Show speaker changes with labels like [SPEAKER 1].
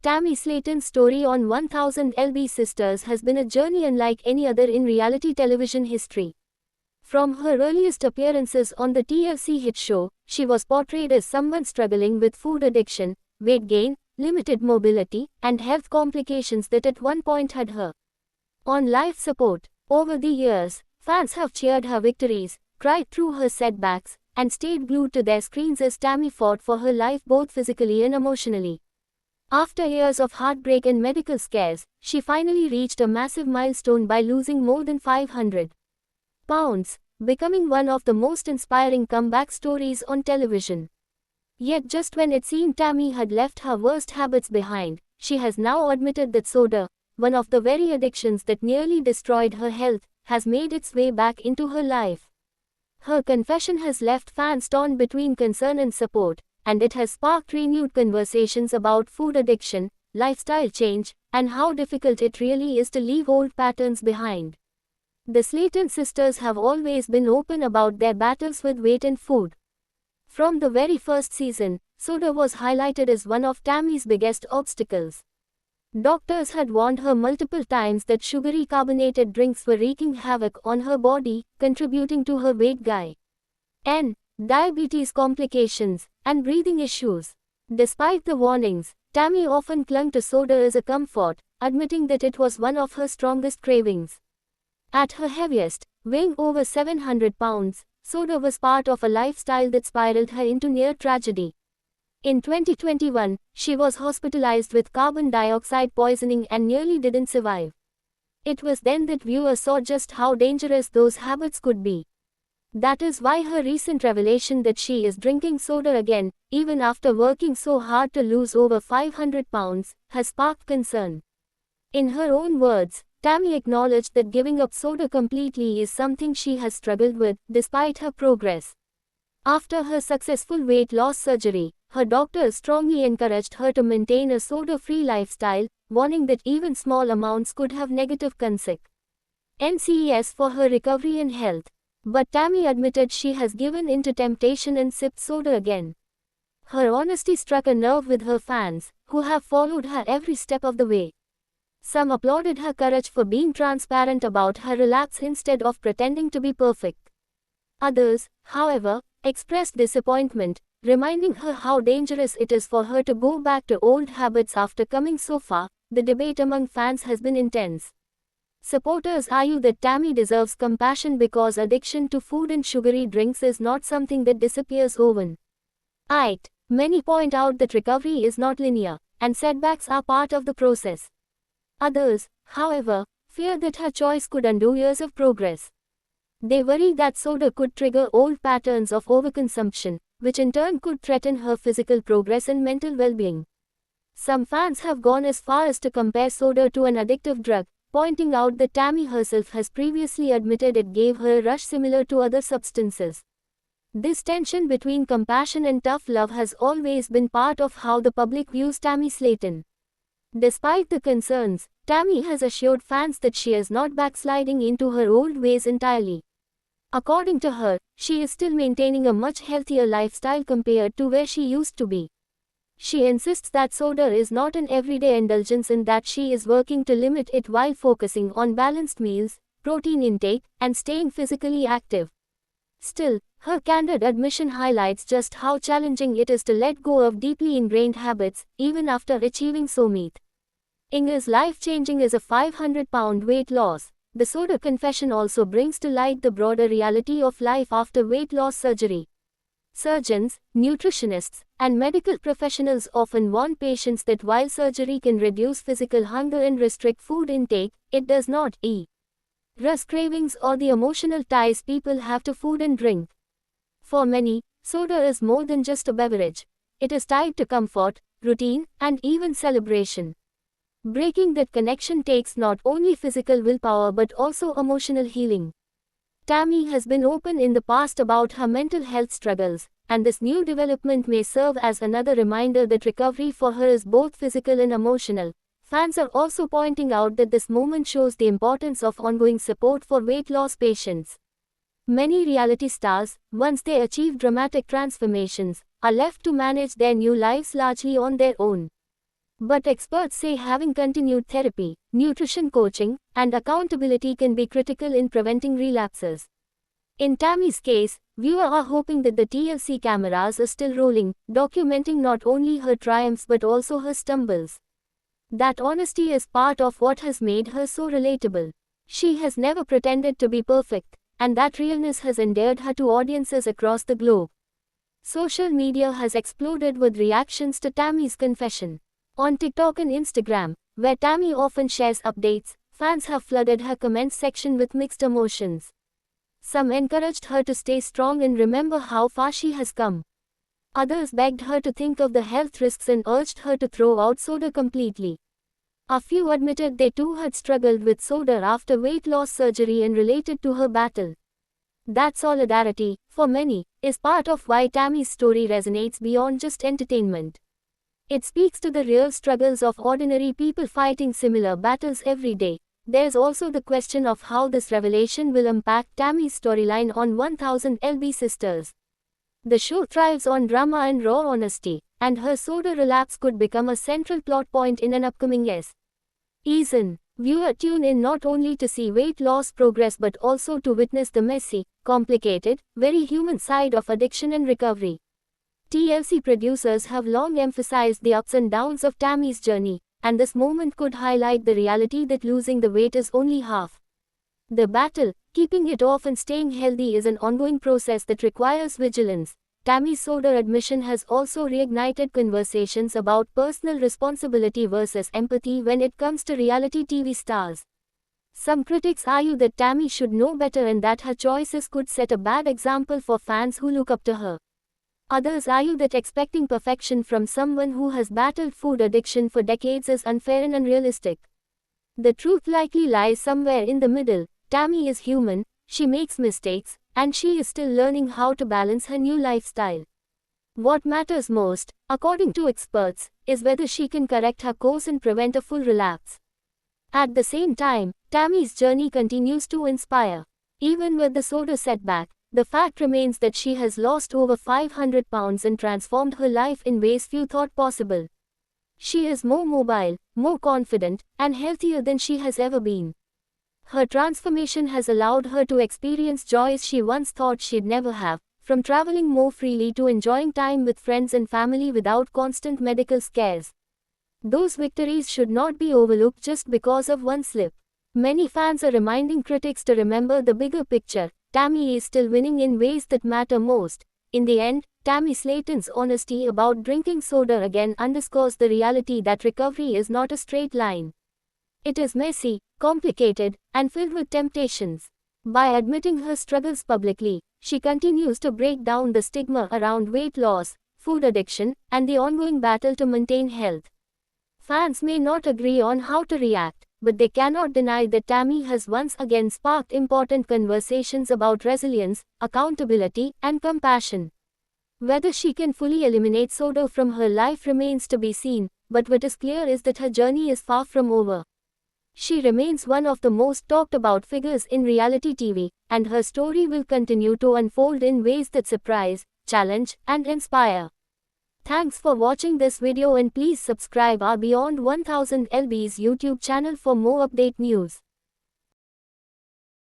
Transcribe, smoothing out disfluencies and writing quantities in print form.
[SPEAKER 1] Tammy Slaton's story on 1000 LB Sisters has been a journey unlike any other in reality television history. From her earliest appearances on the TLC hit show, she was portrayed as someone struggling with food addiction, weight gain, limited mobility, and health complications that at one point had her on life support. Over the years, fans have cheered her victories, cried through her setbacks, and stayed glued to their screens as Tammy fought for her life both physically and emotionally. After years of heartbreak and medical scares, she finally reached a massive milestone by losing more than 500 pounds, becoming one of the most inspiring comeback stories on television. Yet just when it seemed Tammy had left her worst habits behind, she has now admitted that soda, one of the very addictions that nearly destroyed her health, has made its way back into her life. Her confession has left fans torn between concern and support, and it has sparked renewed conversations about food addiction, lifestyle change, and how difficult it really is to leave old patterns behind. The Slaton sisters have always been open about their battles with weight and food. From the very first season, soda was highlighted as one of Tammy's biggest obstacles. Doctors had warned her multiple times that sugary carbonated drinks were wreaking havoc on her body, contributing to her weight gain, diabetes complications, and breathing issues. Despite the warnings, Tammy often clung to soda as a comfort, admitting that it was one of her strongest cravings. At her heaviest, weighing over 700 pounds, soda was part of a lifestyle that spiraled her into near tragedy. In 2021, she was hospitalized with carbon dioxide poisoning and nearly didn't survive. It was then that viewers saw just how dangerous those habits could be. That is why her recent revelation that she is drinking soda again, even after working so hard to lose over 500 pounds, has sparked concern. In her own words, Tammy acknowledged that giving up soda completely is something she has struggled with, despite her progress. After her successful weight loss surgery, her doctors strongly encouraged her to maintain a soda-free lifestyle, warning that even small amounts could have negative consequences for her recovery and health. But Tammy admitted she has given in to temptation and sipped soda again. Her honesty struck a nerve with her fans, who have followed her every step of the way. Some applauded her courage for being transparent about her relapse instead of pretending to be perfect. Others, however, expressed disappointment, reminding her how dangerous it is for her to go back to old habits after coming so far. The debate among fans has been intense. Supporters argue that Tammy deserves compassion because addiction to food and sugary drinks is not something that disappears overnight. Many point out that recovery is not linear, and setbacks are part of the process. Others, however, fear that her choice could undo years of progress. They worry that soda could trigger old patterns of overconsumption, which in turn could threaten her physical progress and mental well-being. Some fans have gone as far as to compare soda to an addictive drug, pointing out that Tammy herself has previously admitted it gave her a rush similar to other substances. This tension between compassion and tough love has always been part of how the public views Tammy Slaton. Despite the concerns, Tammy has assured fans that she is not backsliding into her old ways entirely. According to her, she is still maintaining a much healthier lifestyle compared to where she used to be. She insists that soda is not an everyday indulgence and that she is working to limit it while focusing on balanced meals, protein intake, and staying physically active. Still, her candid admission highlights just how challenging it is to let go of deeply ingrained habits, even after achieving so much. As life-changing as a 500-pound weight loss, the soda confession also brings to light the broader reality of life after weight loss surgery. Surgeons, nutritionists, and medical professionals often warn patients that while surgery can reduce physical hunger and restrict food intake, it does not erase cravings or the emotional ties people have to food and drink. For many, soda is more than just a beverage. It is tied to comfort, routine, and even celebration. Breaking that connection takes not only physical willpower but also emotional healing. Tammy has been open in the past about her mental health struggles, and this new development may serve as another reminder that recovery for her is both physical and emotional. Fans are also pointing out that this movement shows the importance of ongoing support for weight loss patients. Many reality stars, once they achieve dramatic transformations, are left to manage their new lives largely on their own. But experts say having continued therapy, nutrition coaching, and accountability can be critical in preventing relapses. In Tammy's case, viewers are hoping that the TLC cameras are still rolling, documenting not only her triumphs but also her stumbles. That honesty is part of what has made her so relatable. She has never pretended to be perfect, and that realness has endeared her to audiences across the globe. Social media has exploded with reactions to Tammy's confession. On TikTok and Instagram, where Tammy often shares updates, fans have flooded her comments section with mixed emotions. Some encouraged her to stay strong and remember how far she has come. Others begged her to think of the health risks and urged her to throw out soda completely. A few admitted they too had struggled with soda after weight loss surgery and related to her battle. That solidarity, for many, is part of why Tammy's story resonates beyond just entertainment. It speaks to the real struggles of ordinary people fighting similar battles every day. There's also the question of how this revelation will impact Tammy's storyline on 1000 LB Sisters. The show thrives on drama and raw honesty, and her soda relapse could become a central plot point in an upcoming season. Viewer tune in not only to see weight loss progress but also to witness the messy, complicated, very human side of addiction and recovery. TLC producers have long emphasized the ups and downs of Tammy's journey, and this moment could highlight the reality that losing the weight is only half the battle. Keeping it off and staying healthy is an ongoing process that requires vigilance. Tammy's soda admission has also reignited conversations about personal responsibility versus empathy when it comes to reality TV stars. Some critics argue that Tammy should know better and that her choices could set a bad example for fans who look up to her. Others argue that expecting perfection from someone who has battled food addiction for decades is unfair and unrealistic. The truth likely lies somewhere in the middle. Tammy is human, she makes mistakes, and she is still learning how to balance her new lifestyle. What matters most, according to experts, is whether she can correct her course and prevent a full relapse. At the same time, Tammy's journey continues to inspire. Even with the soda setback, the fact remains that she has lost over 500 pounds and transformed her life in ways few thought possible. She is more mobile, more confident, and healthier than she has ever been. Her transformation has allowed her to experience joys she once thought she'd never have, from traveling more freely to enjoying time with friends and family without constant medical scares. Those victories should not be overlooked just because of one slip. Many fans are reminding critics to remember the bigger picture. Tammy is still winning in ways that matter most. In the end, Tammy Slaton's honesty about drinking soda again underscores the reality that recovery is not a straight line. It is messy, complicated, and filled with temptations. By admitting her struggles publicly, she continues to break down the stigma around weight loss, food addiction, and the ongoing battle to maintain health. Fans may not agree on how to react, but they cannot deny that Tammy has once again sparked important conversations about resilience, accountability, and compassion. Whether she can fully eliminate soda from her life remains to be seen, but what is clear is that her journey is far from over. She remains one of the most talked about figures in reality TV, and her story will continue to unfold in ways that surprise, challenge, and inspire. Thanks for watching this video and please subscribe our Beyond 1000 LB's YouTube channel for more update news.